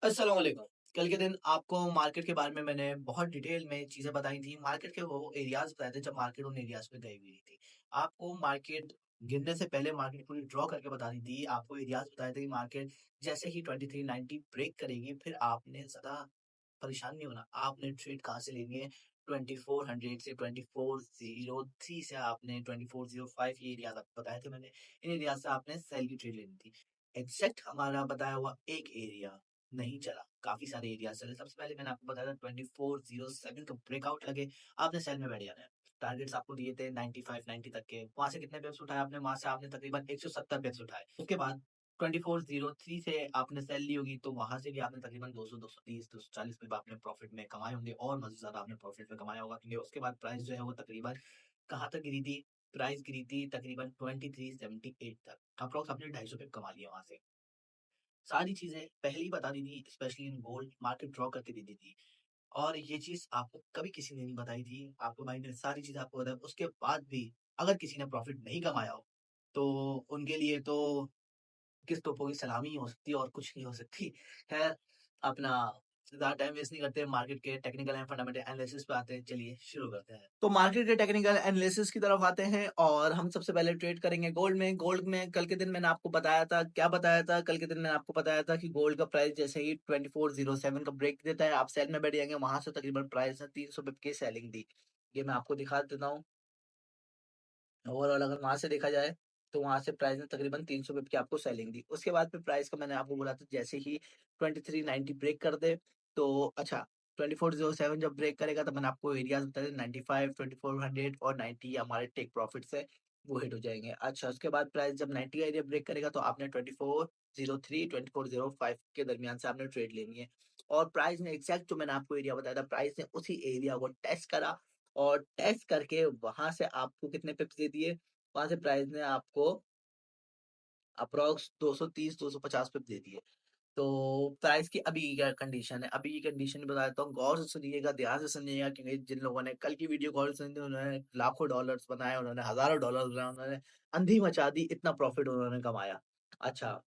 अस्सलाम वालेकुम। कल के दिन आपको मार्केट के बारे में मैंने बहुत डिटेल में चीज़ें बताई थी। मार्केट के वो एरियाज़ बताए थे जब मार्केट उन एरियाज़ पे गई हुई थी। आपको मार्केट गिरने से पहले मार्केट पूरी ड्रॉ करके बता दी थी। आपको एरियाज़ बताए थे कि मार्केट जैसे ही 2390 ब्रेक करेगी फिर आपने ज़्यादा परेशान नहीं होना। आपने ट्रेड कहाँ से लेनी है 2400 से 2403 से आपने 2405 ये एरियाज़ आपको बताए थे मैंने। इन एरियाज़ से आपने सेल की ट्रेड लेनी थी। एग्ज़ैक्ट हमारा बताया हुआ एक एरिया नहीं चला, काफ़ी सारे एरियाज़ चले। सबसे पहले मैंने आपको बताया था 2407 का ब्रेकआउट लगे, आपने सेल में बैठ जाना है। टारगेट्स आपको दिए थे 95, 90 तक के, वहाँ से कितने पिप्स उठाए आपने? वहाँ से आपने तकरीबन 170 पिप्स उठाए। उसके बाद 2403 से आपने सेल ली होगी, तो वहाँ से भी आपने तकरीबन 200, 230, 240 पिप आपने प्रॉफिट में कमाए होंगे और मज़े से ज़्यादा आपने प्रॉफिट में कमाया होगा क्योंकि उसके बाद प्राइस जो है वो तकरीबन कहाँ तक गिरी थी? प्राइस गिरी थी तकरीबन 2378 तक। अप्रॉक्स आपने 250 पिप कमा लिया वहाँ से। सारी चीज़ें पहले ही बता दी थी, specially in gold market draw करके दे दी थी और ये चीज़ आपको कभी किसी ने नहीं बताई थी। आपको भाई ने सारी चीज़ आपको बताई, उसके बाद भी अगर किसी ने प्रॉफ़िट नहीं कमाया हो, तो उनके लिए तो किस तोपों की सलामी ही हो सकती है और कुछ नहीं हो सकती। ख़ैर अपना ज़्यादा टाइम वेस्ट नहीं करते, मार्केट के टेक्निकल एंड फंडामेंटल एनालिसिस पे आते हैं। चलिए शुरू करते हैं। तो मार्केट के टेक्निकल एनालिसिस की तरफ आते हैं और हम सबसे पहले ट्रेड करेंगे गोल्ड में। गोल्ड में कल के दिन मैंने आपको बताया था, क्या बताया था? कल के दिन मैंने आपको बताया था कि गोल्ड का प्राइस जैसे ही 2407 का ब्रेक देता है, आप सेल में बैठ जाएँगे। वहाँ से तकरीबन प्राइस ने 300 पिप की सेलिंग दी। ये मैं आपको दिखा देता हूँ। ओवरऑल अगर वहाँ से देखा जाए, तो वहाँ से प्राइस ने तकरीबन 300 पिप की आपको सेलिंग दी। उसके बाद फिर प्राइस का मैंने आपको बोला था जैसे ही 2390 ब्रेक कर दे, तो अच्छा 2407 जब ब्रेक करेगा तो मैंने आपको एरियाज़ बताए थे 95, 2400 और 90 हमारे टेक प्रॉफिट्स है, वो हिट हो जाएँगे। अच्छा उसके बाद प्राइस जब 90 का एरिया ब्रेक करेगा तो आपने 2403, 2405 के दरमियान से आपने ट्रेड लेनी है। और प्राइस ने एग्ज़ैक्ट जो मैंने आपको एरिया बताया था, प्राइस ने उसी एरिया को टेस्ट करा और टेस्ट करके वहाँ से आपको कितने पिप्स दे दिए, वहाँ से प्राइस ने आपको अप्रॉक्स 230, 250 पिप दे दिए। तो प्राइस की अभी क्या कंडीशन है, अभी की कंडीशन बता देता हूँ, गौर से सुनिएगा, ध्यान से सुनिएगा क्योंकि जिन लोगों ने कल की वीडियो गौर से सुनी थी, उन्होंने लाखों डॉलर्स बनाए, उन्होंने हज़ारों डॉलर्स बनाए, उन्होंने अंधी मचा दी, इतना प्रॉफिट उन्होंने कमाया। अच्छा,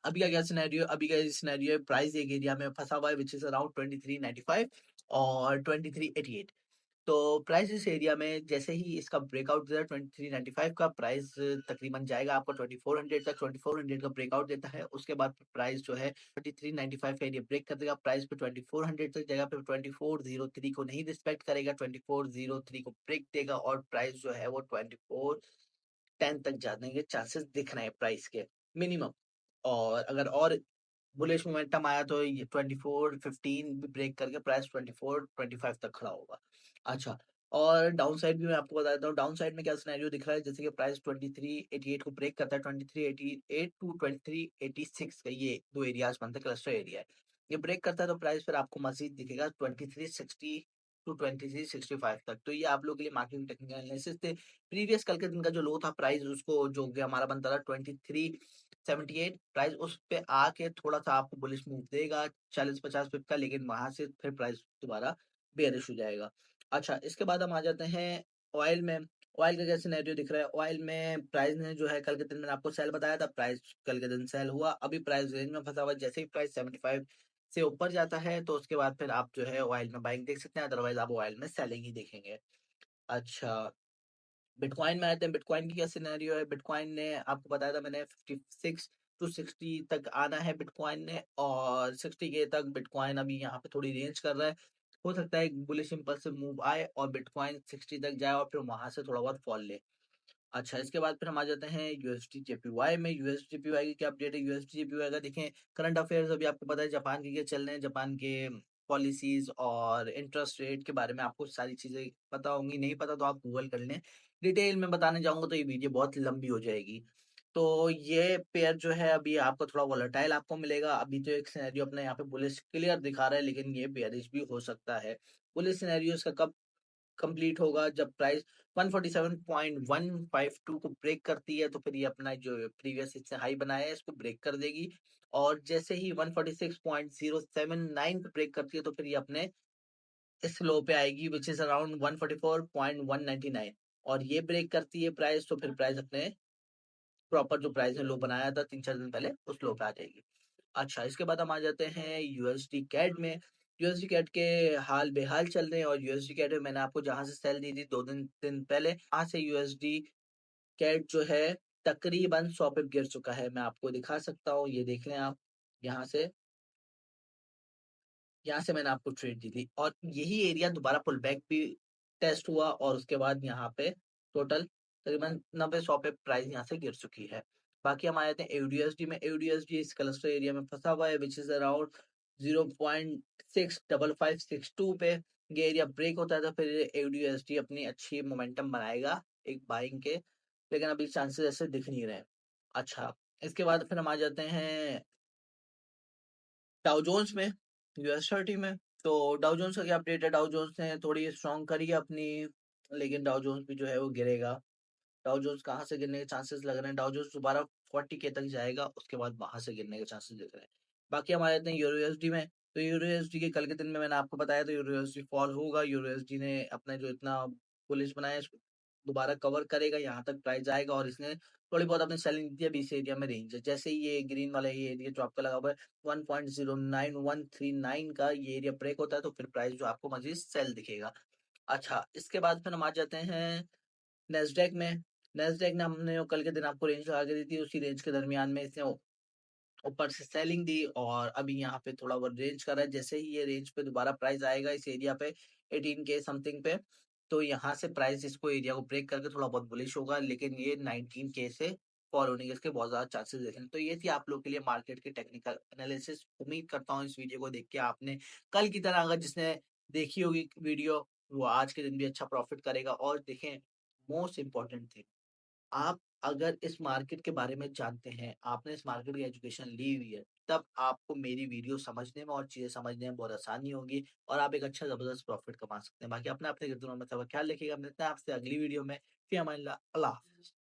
अभी का क्या सिनेरियो है? अभी का सिनेरियो है प्राइस एक एरिया में फँसा हुआ है व्हिच इज़ अराउंड 2395 और 2388। तो प्राइस इस एरिया में जैसे ही इसका ब्रेकआउट देता है 2395 का प्राइस तकरीबन जाएगा आपको 2400 तक। 2400 का ब्रेकआउट देता है, उसके बाद प्राइस जो है 2395 का एरिया ब्रेक कर देगा, प्राइस पे 2400 तक जाएगा, फिर 2403 को नहीं रिस्पेक्ट करेगा, 2403 को ब्रेक देगा और प्राइस जो है वो 2410 तक जाने के चांसेस दिख रहे हैं प्राइस के मिनिमम। और अगर और बुलिश मोमेंटम आया तो ये 2415 भी ब्रेक करके प्राइस 2425 तक खड़ा होगा। अच्छा, और डाउन साइड भी मैं आपको बता देता हूँ, डाउन साइड में क्या सिनेरियो दिख रहा है, जैसे कि प्राइस 2388 को ब्रेक करता है, 2388 टू 2386 का ये 2 एरियाज़ बनते हैं, क्लस्टर एरिया है। ये ब्रेक करता है तो प्राइस फिर आपको मज़ीद दिखेगा 2360 टू 2365 तक। तो ये आप लोगों के लिए मार्केट टेक्निकल एनालिसिस थे। प्रीवियस कल के दिन का जो लो था प्राइस उसको जो कि हमारा बनता था 2378 प्राइस उस पे आके थोड़ा-सा आपको बुलिश मूव देगा 40-50 पिप का, लेकिन वहाँ से फिर प्राइस दोबारा बेयरिश हो जाएगा। अच्छा, इसके बाद हम आ जाते हैं ऑयल में। ऑयल का क्या सिनेरियो दिख रहा है? ऑयल में प्राइस ने जो है कल के दिन मैंने आपको सेल बताया था, प्राइस कल के दिन सेल हुआ। अभी प्राइस रेंज में फँसा हुआ है, जैसे ही प्राइस 75 से ऊपर जाता है तो उसके बाद फिर आप जो है ऑयल में बाइंग देख सकते हैं, अदरवाइज़ आप ऑयल में सेलिंग ही देखेंगे। अच्छा, बिटकॉइन में आते हैं, बिटकॉइन की क्या सिनेरियो है? बिटकॉइन ने आपको बताया था मैंने 56 टू 60 तक आना है बिटकॉइन ने और 60 के तक बिटकॉइन अभी यहाँ पे थोड़ी रेंज कर रहा है। हो सकता है एक बुलिश इम्पल्सिव मूव आए और बिटकॉइन 60 तक जाए और फिर वहाँ से थोड़ा बहुत फॉल ले। अच्छा, इसके बाद फिर हम आ जाते हैं यूएसडी जेपीवाई में। यूएसडी जेपीवाई की क्या अपडेट है? यूएसडी जेपीवाई का देखें करंट अफेयर्स अभी आपको पता है जापान के क्या चल रहे हैं, जापान के पॉलिसीज़ और इंटरेस्ट रेट के बारे में आपको सारी चीज़ें पता होंगी, नहीं पता तो आप गूगल कर लें। डिटेल में बताने जाऊँगा तो ये वीडियो बहुत लंबी हो जाएगी। तो ये पेयर जो है अभी आपको थोड़ा वोलेटाइल आपको मिलेगा। अभी तो एक सिनेरियो अपने यहाँ पे बुलिश क्लियर दिखा रहा है, लेकिन ये बेयरिश भी हो सकता है। बुलिश सिनेरियो इसका कब कंप्लीट होगा? जब प्राइस 147.152 को ब्रेक करती है तो फिर ये अपना जो प्रीवियस इससे हाई बनाया है इसको ब्रेक कर देगी और जैसे ही 146.079 पे ब्रेक करती है तो फिर ये अपने इस लो पे आएगी विच इज अराउंड 144.199 और ये ब्रेक करती है प्राइस तो फिर प्राइस अपने प्रॉपर जो प्राइस ने लो बनाया था 3-4 दिन पहले उस लो पे आ जाएगी। अच्छा, इसके बाद हम आ जाते हैं यूएसडी कैड में। यूएसडी कैड के हाल बेहाल चल रहे हैं और यूएसडी कैड में मैंने आपको जहाँ से सेल दी थी 2 दिन पहले, वहाँ से यूएसडी कैड जो है तकरीबन 100 पिप गिर चुका है। मैं आपको दिखा सकता हूँ, ये देख लें आप। यहाँ से यहाँ से मैंने आपको ट्रेड दी थी और यही एरिया दोबारा पुल बैक भी टेस्ट हुआ और उसके बाद यहाँ पे टोटल तकरीबन 90-100 पे प्राइस यहाँ से गिर चुकी है। बाकी हम आ जाते हैं एयूडीएसडी में। एयूडीएसडी इस क्लस्टर एरिया में फंसा हुआ है विच इज अराउंड 0.65562 पे। ये एरिया ब्रेक होता है तो फिर एयूडीएसडी अपनी अच्छी मोमेंटम बनाएगा एक बाइंग के, लेकिन अभी चांसेस ऐसे दिख नहीं रहे। अच्छा, इसके बाद फिर हम आ जाते हैं डाउ जोन्स में, यूएस 30 में। तो डाउ जोन्स का क्या अपडेट है? डाउ जोन्स ने थोड़ी स्ट्रॉन्ग करी है अपनी, लेकिन डाउ जोन्स भी जो है वो गिरेगा। डाउ जोन्स कहाँ से गिरने के चांसेस लग रहे हैं? डाउ जोन्स दोबारा 40K तक जाएगा, उसके बाद वहां से गिरने के चांसेस दिख रहे हैं। बाकी हम आ जाते हैं यूरो यूएसडी में। तो यूरो यूएसडी के कल के दिन में मैंने आपको बताया तो यूरो यूएसडी फॉल होगा। यूरो यूएसडी ने अपना जो इतना बुलिश बनाया इसको दोबारा कवर करेगा, यहाँ तक प्राइस जाएगा और इसने थोड़ी बहुत अपनी सेलिंग दी है। 20 एरिया में रेंज है, जैसे ही ये ग्रीन वाला ये एरिया जो आपका लगा हुआ है 1.09139 का ये एरिया ब्रेक होता है तो फिर प्राइस जो आपको मजीद सेल दिखेगा। अच्छा, इसके बाद फिर हम आ जाते हैं नेस्डेक में। नेस्डेक ने हमने कल के दिन आपको रेंज लगा के दी थी, उसी रेंज के दरमियान में इसने ऊपर से सेलिंग दी और अभी यहाँ पे थोड़ा वो रेंज कर रहा है। जैसे ही ये रेंज पे दोबारा प्राइस आएगा इस एरिया पे 18K समथिंग पे, तो यहाँ से प्राइस इसको एरिया को ब्रेक करके थोड़ा बहुत बुलिश होगा, लेकिन ये 19K से फॉल होने के इसके बहुत ज्यादा चांसेस देख रहे हैं। तो ये थी आप लोग के लिए मार्केट की टेक्निकल एनालिसिस। उम्मीद करता हूँ इस वीडियो को देख के आपने कल की तरह, अगर जिसने देखी होगी वीडियो, वो आज के दिन भी अच्छा प्रॉफिट करेगा। और देखें, मोस्ट इम्पोर्टेंट थिंग, आप अगर इस मार्केट के बारे में जानते हैं, आपने इस मार्केट की एजुकेशन ली हुई है, तब आपको मेरी वीडियो समझने में और चीजें समझने में बहुत आसानी होगी और आप एक अच्छा जबरदस्त प्रॉफिट कमा सकते हैं। बाकी अपने अपने गिरदुनों में सबका ख्याल रखिएगा। मिलते हैं आपसे अगली वीडियो में। फिर अल्लाह हाफिज।